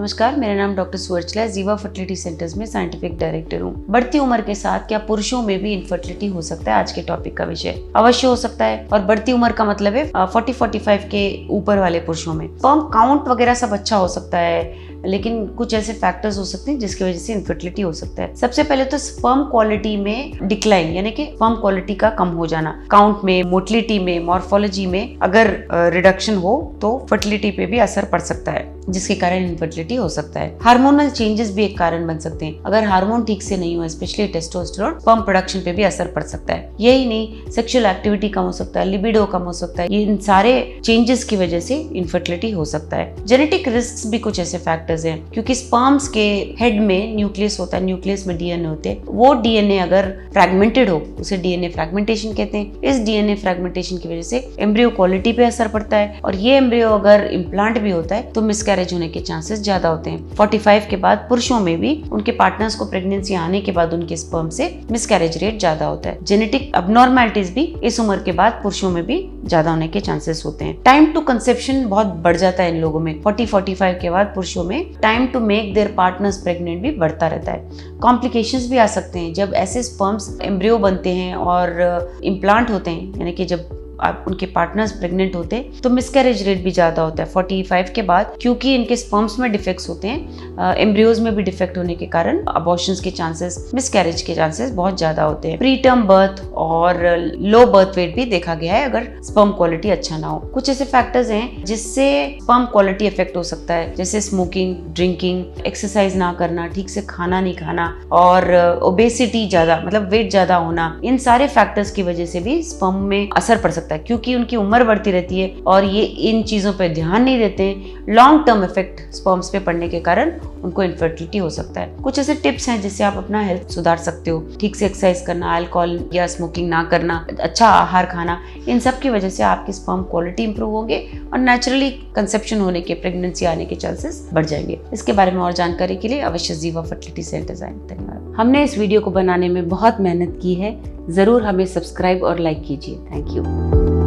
नमस्कार, मेरा नाम डॉक्टर सुवर्चला है। जीवा फर्टिलिटी सेंटर्स में साइंटिफिक डायरेक्टर हूँ। बढ़ती उम्र के साथ क्या पुरुषों में भी इनफर्टिलिटी हो सकता है? आज के टॉपिक का विषय अवश्य हो सकता है। और बढ़ती उम्र का मतलब है 40-45 के ऊपर वाले पुरुषों में स्पर्म काउंट वगैरह सब अच्छा हो सकता है, लेकिन कुछ ऐसे फैक्टर्स हो सकते हैं जिसकी वजह से इनफर्टिलिटी हो सकता है। सबसे पहले तो स्पर्म क्वालिटी में डिक्लाइन, यानी कि स्पर्म क्वालिटी का कम हो जाना, काउंट में, मोटिलिटी में, मॉर्फोलॉजी में अगर रिडक्शन हो तो फर्टिलिटी पे भी असर पड़ सकता है, जिसके कारण इनफर्टिलिटी हो सकता है। हार्मोनल चेंजेस भी एक कारण बन सकते हैं। अगर हार्मोन ठीक से नहीं हो, स्पेशली टेस्टोस्टेरोन, स्पर्म प्रोडक्शन पे भी असर पड़ सकता है। यही नहीं, सेक्सुअल एक्टिविटी कम हो सकता है, लिबिडो कम हो सकता है। इन सारे चेंजेस की वजह से इनफर्टिलिटी हो सकता है। जेनेटिक रिस्क भी कुछ ऐसे फैक्टर्स हैं, क्योंकि स्पर्म्स के हेड में न्यूक्लियस होता है, न्यूक्लियस में डीएनए होते हैं। वो डीएनए अगर फ्रैगमेंटेड हो, उसे डीएनए फ्रैगमेंटेशन कहते हैं। इस डीएनए फ्रैगमेंटेशन की वजह से एम्ब्रियो क्वालिटी पे असर पड़ता है, और ये एम्ब्रियो अगर इम्प्लांट भी होता है तो मिसकैरेज होने के चांसेस ज्यादा होते हैं। 45 के बाद पुरुषों में भी उनके पार्टनर्स को प्रेगनेंसी आने के बाद उनके स्पर्म से मिसकैरेज रेट ज्यादा होता है। जेनेटिक अबनॉर्मैलिटीज भी इस उम्र के बाद पुरुषों में भी ज्यादा होने के चांसेस होते हैं। टाइम टू कंसेप्शन बहुत बढ़ जाता है इन लोगों में। 40-45 के बाद पुरुषों में time to make their partners pregnant भी बढ़ता रहता है। कॉम्प्लिकेशंस भी आ सकते हैं जब ऐसे स्पर्म्स एम्ब्रियो बनते हैं और इम्प्लांट होते हैं, यानी कि जब उनके पार्टनर्स प्रेग्नेंट होते हैं तो मिसकैरेज रेट भी ज्यादा होता है 45 के बाद, क्योंकि इनके स्पर्म्स में डिफेक्ट्स होते हैं। एम्ब्रियोज में भी डिफेक्ट होने के कारण अबॉर्शंस के चांसेस, मिसकैरेज के चांसेस बहुत ज्यादा होते हैं। प्री टर्म बर्थ और लो बर्थ वेट भी देखा गया है अगर स्पर्म क्वालिटी अच्छा ना हो। कुछ ऐसे फैक्टर्स हैं जिससे स्पर्म क्वालिटी इफेक्ट हो सकता है, जैसे स्मोकिंग, ड्रिंकिंग, एक्सरसाइज ना करना, ठीक से खाना नहीं खाना, और ओबेसिटी ज्यादा, मतलब वेट ज्यादा होना। इन सारे फैक्टर्स की वजह से भी स्पर्म में असर पड़ सकता है, क्योंकि उनकी उम्र बढ़ती रहती है और ये इन चीजों पे ध्यान नहीं देते हैं। लॉन्ग टर्म इफेक्ट स्पर्म्स पे पड़ने के कारण उनको इनफर्टिलिटी हो सकता है। कुछ ऐसे टिप्स हैं जिससे आप अपना हेल्थ सुधार सकते हो। ठीक से एक्सरसाइज करना, अल्कोहल या स्मोकिंग ना करना, अच्छा आहार खाना, इन सब की वजह से आपकी स्पर्म क्वालिटी इंप्रूव होंगे और नेचुरली कंसेप्शन होने के, प्रेगनेंसी आने के चांसेस बढ़ जाएंगे। इसके बारे में और जानकारी के लिए अवश्य जीवा फर्टिलिटी सेंटर्स आएं। धन्यवाद। हमने इस वीडियो को बनाने में बहुत मेहनत की है। जरूर हमें सब्सक्राइब और लाइक कीजिए। Thank you.